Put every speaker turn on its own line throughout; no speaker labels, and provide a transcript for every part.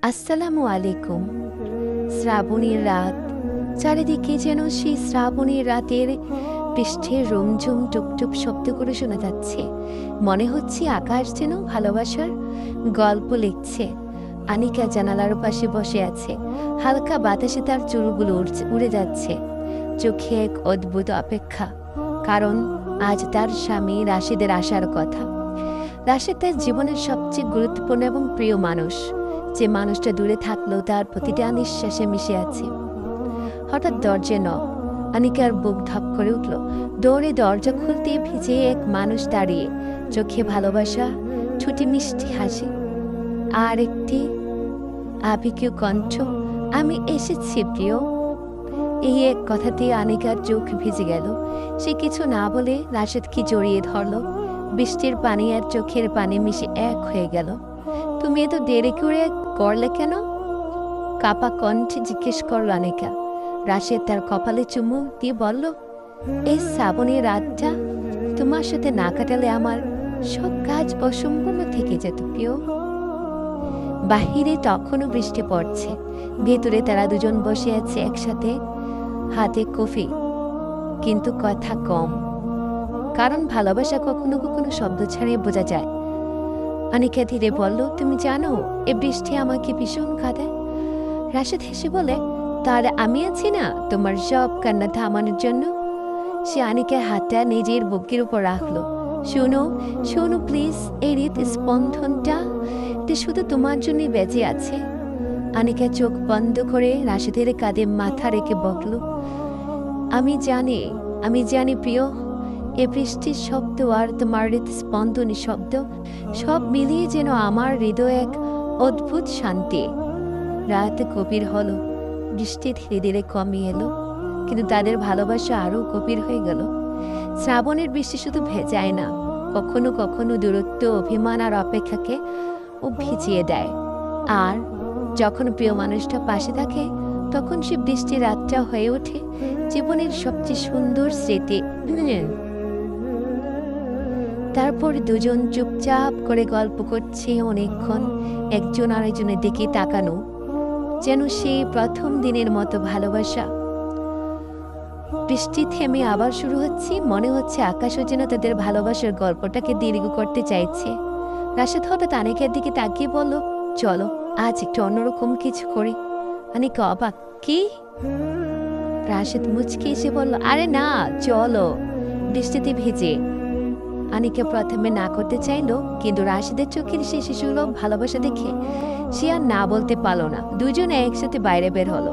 আসসালামু আলাইকুম। শ্রাবণীর রাত, চারিদিকে যেন সেই শ্রাবণীর রাতের বৃষ্টির রুমঝুম টুপটুপ শব্দগুলো শোনা যাচ্ছে। মনে হচ্ছে আকাশ যেন ভালোবাসার গল্প লিখছে। আনিকা জানালার পাশে বসে আছে। হালকা বাতাসে তার চুলগুলো উড়ে যাচ্ছে। চোখে এক অদ্ভুত অপেক্ষা, কারণ আজ তার স্বামী রাশিদের আসার কথা। রাশিদ তার জীবনের সবচেয়ে গুরুত্বপূর্ণ এবং প্রিয় মানুষ, যে মানুষটা দূরে থাকলেও তার প্রতিটা নিঃশ্বাসে মিশে আছে। হঠাৎ দরজা নক। আনিকার বুক ধপ করে উঠল। দৌড়ে দরজা খুলতে ভিজে এক মানুষ দাঁড়িয়ে, চোখে ভালোবাসা, ঠোঁটে মিষ্টি হাসি, আর একটি আবেগীয় কণ্ঠ, আমি এসেছি প্রিয়। এই এক কথাতে আনিকার চোখ ভিজে গেল। সে কিছু না বলে রাশেদকে জড়িয়ে ধরল। বৃষ্টির পানি আর চোখের পানি মিশে এক হয়ে গেল। তুমি এত দেরি করে করলে কেন? কাপা কণ্ঠে জিজ্ঞেস করল আনিকা। রাশেদ তার কপালে চুমু দিয়ে বলল, এই শ্রাবণের রাতটা তোমার সাথে না কাটালে আমার সব কাজ অসম্পূর্ণ থেকে যেত প্রিয়। বাহিরে তখনও বৃষ্টি পড়ছে। ভেতরে তারা দুজন বসে আছে একসাথে, হাতে কফি, কিন্তু কথা কম, কারণ ভালোবাসা কখনো কখনো শব্দ ছাড়িয়ে বোঝা যায়। আনিকা ধীরে বলল, তুমি জানো এ বৃষ্টি আমাকে ভীষণ কাঁদায়। রাশেদ হেসে বলে, তাহলে আমি আছি না তোমার সব কান্না থামানোর জন্য। সে আনিকার হাতটা নিজের বুকের উপর রাখলো। শোনো শোনো প্লিজ, এই হৃদস্পন্দনটা, এটা শুধু তোমার জন্যই বেঁচে আছে। আনিকা চোখ বন্ধ করে রাশেদের কাঁধে মাথা রেখে বকল, আমি জানি প্রিয়, এ বৃষ্টির শব্দ আর তোমার হৃদস্পন্দনের শব্দ সব মিলিয়ে যেন আমার হৃদয় এক অদ্ভুত শান্তি। রাত গভীর হলো, বৃষ্টি ধীরে ধীরে কমিয়ে এলো, কিন্তু তাদের ভালোবাসা আরও গভীর হয়ে গেল। শ্রাবণের বৃষ্টি শুধু ভেজায় না, কখনো কখনো দূরত্ব, অভিমান আর অপেক্ষাকে ও ভিজিয়ে দেয়। আর যখন প্রিয় মানুষটা পাশে থাকে, তখন সে বৃষ্টির রাতটা হয়ে ওঠে জীবনের সবচেয়ে সুন্দর স্মৃতি। তারপর দুজন চুপচাপ করে গল্প করছে অনেকক্ষণ, একজন আরেকজনের দিকে তাকানো, যেন সেই প্রথম দিনের মতো ভালোবাসা। বৃষ্টি থেমে আবার শুরু হচ্ছে। মনে হচ্ছে আকাশও যেন তাদের ভালোবাসার গল্পটাকে দীর্ঘ করতে চাইছে। রাশেদ হঠাৎ আনিকার দিকে তাকিয়ে বলল, চলো আজ একটু অন্যরকম কিছু করি। আনিকা অবাক, কি? রাশেদ মুচকে এসে বলল, আরে না, চলো বৃষ্টিতে ভেজে। আনিকা প্রথমে না করতে চাইল, কিন্তু রাশেদের চোখের সে শিশুসুলভ ভালোবাসা দেখে সে আর না বলতে পারল না। দুজনে একসাথে বাইরে বের হলো।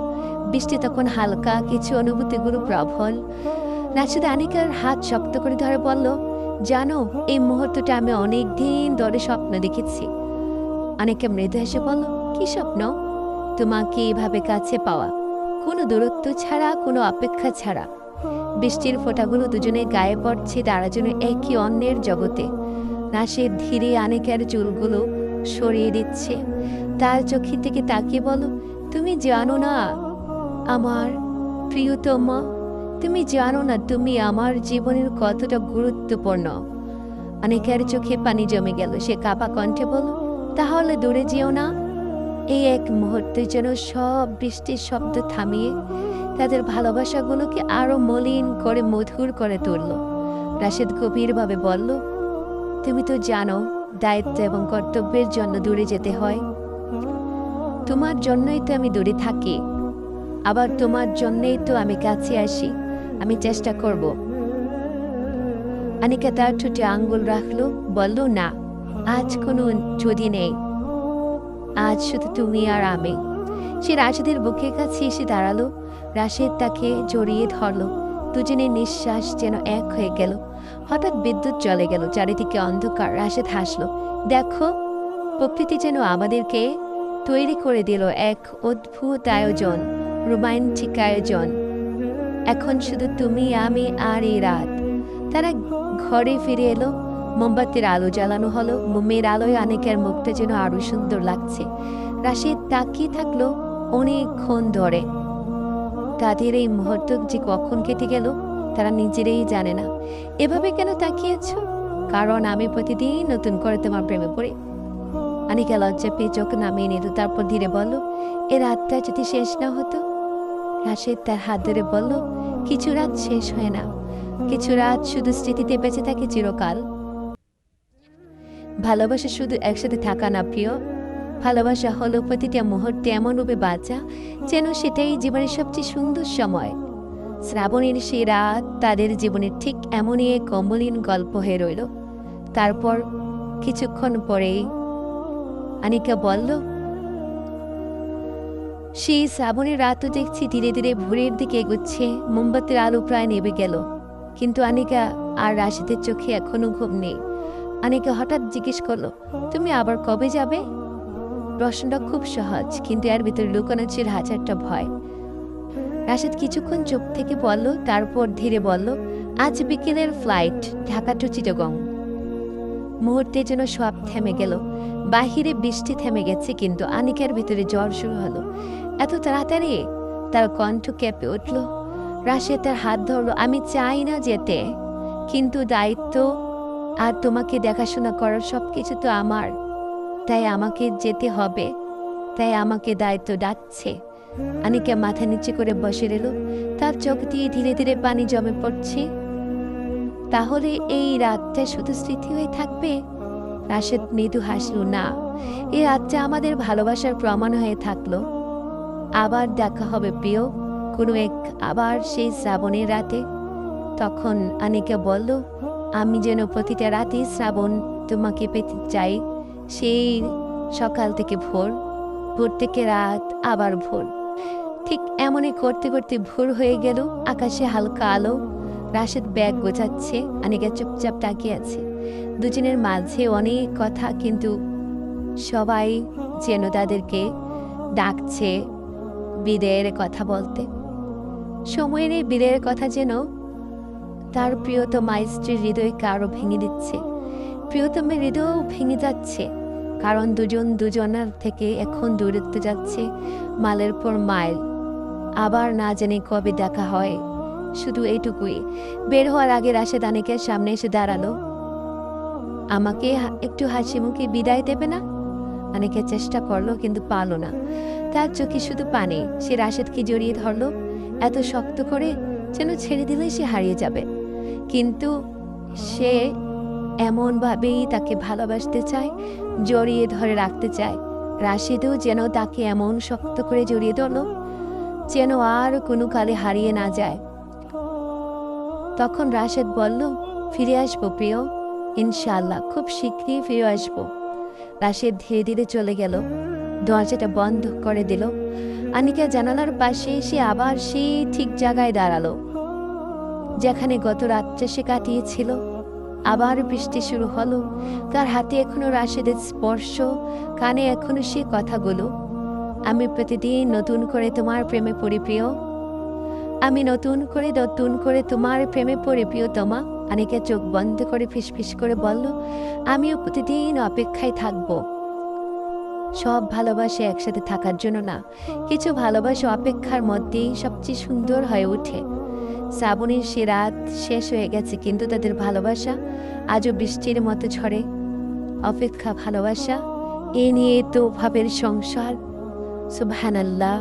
বৃষ্টি তখন হালকা, কিছু অনুভূতিগুলো প্রবল। রাশেদ আনিকার হাত শক্ত করে ধরে বলল, জানো এই মুহূর্তটা আমি অনেক দিন ধরে স্বপ্ন দেখেছি। আনিকা মৃদু হেসে বলল, কি স্বপ্ন? তোমাকে এভাবে কাছে পাওয়া, কোনো দূরত্ব ছাড়া, কোনো অপেক্ষা ছাড়া। বৃষ্টির ফোঁটাগুলো দুজনে গায়ে পড়ছে, তারা যেন একই অন্যের জগতে। রাশেদ ধীরে আনিকার চুলগুলো সরিয়ে দিচ্ছে। তার চোখের দিকে তাকিয়ে বলো, তুমি জানো না আমার প্রিয়তমা, তুমি জানো না তুমি আমার জীবনের কতটা গুরুত্বপূর্ণ। আনিকার চোখে পানি জমে গেল। সে কাঁপা কণ্ঠে বলল, তাহলে দূরে যেও না। এই এক মুহূর্তে যেন সব বৃষ্টির শব্দ থামিয়ে তাদের ভালোবাসাগুলোকে আরো মলিন করে মধুর করে তুলল। রাশেদ গভীরভাবে বলল, তুমি তো জানো দায়িত্ব এবং কর্তব্যের জন্য দূরে যেতে হয়। তোমার জন্যই তো আমি দূরে থাকি, আবার তোমার জন্যই তো আমি কাছে আসি। আমি চেষ্টা করব। আনিকা তার ঠোঁটে আঙ্গুল রাখলো, বলল, না, আজ কোনো যদি নেই, আজ শুধু তুমি আর আমি। সে রাশেদের বুকের কাছে এসে দাঁড়ালো। রাশেদ তাকে জড়িয়ে ধরল। দুজনের নিঃশ্বাস যেন এক হয়ে গেল। হঠাৎ বিদ্যুৎ জ্বলে গেল, চারিদিকে অন্ধকার। রাশেদ হাসলো, দেখো প্রকৃতি যেন আমাদেরকে তৈরি করে দিল এক অদ্ভুত আয়োজন, রোমান্টিক আয়োজন। এখন শুধু তুমি, আমি আর এই রাত। তারা ঘরে ফিরে এলো। মোমবাতির আলো জ্বালানো হলো। মোমের আলোয় আনিকার মুখটা যেন আরো সুন্দর লাগছে। রাশেদ তাকিয়ে থাকলো অনেকক্ষণ ধরে। তাদের এই মুহূর্ত যে কখন কেটে গেল তারা নিজেরাই জানে না। এভাবে কেন তাকিয়েছ? কারণ আমি প্রতিদিন নতুন করে তোমার প্রেমে পড়ি। আনিকা লজ্জা পেয়ে চোখ নামিয়ে নিল, তারপর ধীরে বলল, এ রাতটা যদি শেষ না হতো। রাশেদ তার হাত ধরে বলল, কিছু রাত শেষ হয় না, কিছু রাত শুধু স্মৃতিতে বেঁচে থাকে চিরকাল। ভালোবাসা শুধু একসাথে থাকা না প্রিয়, ভালোবাসা হলো প্রতিটা মুহূর্তে এমনভাবে বাঁচা যেন সেটাই জীবনের সবচেয়ে সুন্দর সময়। শ্রাবণীর সেই রাত তাদের জীবনের ঠিক এমনই এক অমলিন গল্প হয়ে রইল। তারপর কিছুক্ষণ পরেই আনিকা বলল, সেই শ্রাবণের রাতও দেখছি ধীরে ধীরে ভোরের দিকে এগোচ্ছে, মোমবাতির আলো প্রায় নেবে গেল, কিন্তু আনিকা আর রাশেদের চোখে এখনো ঘুম নেই। আনিকা হঠাৎ জিজ্ঞেস করলো, তুমি আবার কবে যাবে? প্রশ্নটা খুব সহজ, কিন্তু এর ভিতরে লুকানো ছিল হাজারটা ভয়। রাশেদ কিছুক্ষণ চুপ থেকে বলল, তারপর ধীরে বলল, আজ বিকেলের ফ্লাইট ঢাকা টু চিটাগং। মুহূর্তে যেন সব থেমে গেল। বাহিরে বৃষ্টি থেমে গেছে, কিন্তু আনিকার ভিতরে জ্বর শুরু হলো। এত তাড়াতাড়ি? তার কণ্ঠ কেঁপে উঠল। রাশেদ তার হাত ধরল, আমি চাই না যেতে, কিন্তু দায়িত্ব আর তোমাকে দেখাশোনা করার সবকিছু তো আমার, তাই আমাকে যেতে হবে, তাই আমাকে দায়িত্ব ডাকছে। আনিকা মাথা নিচে করে বসে রইল, তার চোখ দিয়ে ধীরে ধীরে পানি জমে পড়ছে। তাহলে এই রাতটা শুধু স্মৃতি হয়ে থাকবে? রাশেদ মৃদু হাসল, না, এই রাতটা আমাদের ভালোবাসার প্রমাণ হয়ে থাকলো। আবার দেখা হবে প্রিয়, কোনো এক আবার সেই শ্রাবণের রাতে। তখন আনিকা বলল, আমি যেন প্রতিটা রাতে শ্রাবণ তোমাকে পেতে চাই, সেই সকাল থেকে ভোর, ভোর থেকে রাত, আবার ভোর। ঠিক এমনই করতে করতে ভোর হয়ে গেল। আকাশে হালকা আলো। রাশেদ ব্যাগ গোছাচ্ছে, আনিকা চুপচাপ তাকিয়ে আছে। দুজনের মাঝে অনেক কথা, কিন্তু সবাই যেন তাদেরকে ডাকছে বিদায়ের কথা বলতে। সময়ের এই বিদায়ের কথা যেন তার প্রিয়তমা স্ত্রীর হৃদয়কে আরো ভেঙে দিচ্ছে। প্রিয়তমের হৃদয়ও ভেঙে যাচ্ছে, কারণ দুজন দুজনের থেকে এখন দূরত্ব যাচ্ছে মাইলের পর মাইল। আবার না জানি কবে দেখা হয়, শুধু এইটুকুই। বের হওয়ার আগে রাশেদ আনিকার সামনে এসে দাঁড়ালো। আমাকে একটু হাসি মুখে বিদায় দেবে না? আনিকা চেষ্টা করলো, কিন্তু পারল না। তার চোখে শুধু পানি। সে রাশেদকে জড়িয়ে ধরলো এত শক্ত করে, যেন ছেড়ে দিলে সে হারিয়ে যাবে। কিন্তু সে এমনভাবেই তাকে ভালোবাসতে চায়, জড়িয়ে ধরে রাখতে চায়। রাশেদও যেন তাকে এমন শক্ত করে জড়িয়ে ধরল যেন আর কোনো কালে হারিয়ে না যায়। তখন রাশেদ বলল, ফিরে আসবো প্রিয়, ইনশাআল্লাহ খুব শীঘ্রই ফিরে আসবো। রাশেদ ধীরে ধীরে চলে গেল, দরজাটা বন্ধ করে দিল। আনিকা জানালার পাশে এসে আবার সেই ঠিক জায়গায় দাঁড়ালো, যেখানে গত রাতটা সে কাটিয়েছিল। আবার বৃষ্টি শুরু হলো। তার হাতে এখনো রাশেদের স্পর্শ, কানে এখনো সে কথাগুলো, আমি প্রতিদিন নতুন করে তোমার প্রেমে পড়ি প্রিয়, আমি নতুন করে তোমার প্রেমে পড়ি প্রিয়তমা। আনিকা চোখ বন্ধ করে ফিসফিস করে বলল, আমিও প্রতিদিন অপেক্ষায় থাকবো। সব ভালোবাসা একসাথে থাকার জন্য না, কিছু ভালোবাসা অপেক্ষার মধ্যেই সবচেয়ে সুন্দর হয়ে ওঠে। শ্রাবণীর সে রাত শেষ হয়ে গেছে, কিন্তু তাদের ভালোবাসা আজও বৃষ্টির মতো ঝরে। অপেক্ষা, ভালোবাসা, এ নিয়ে তো ভাবের সংসার। সুবহানাল্লাহ।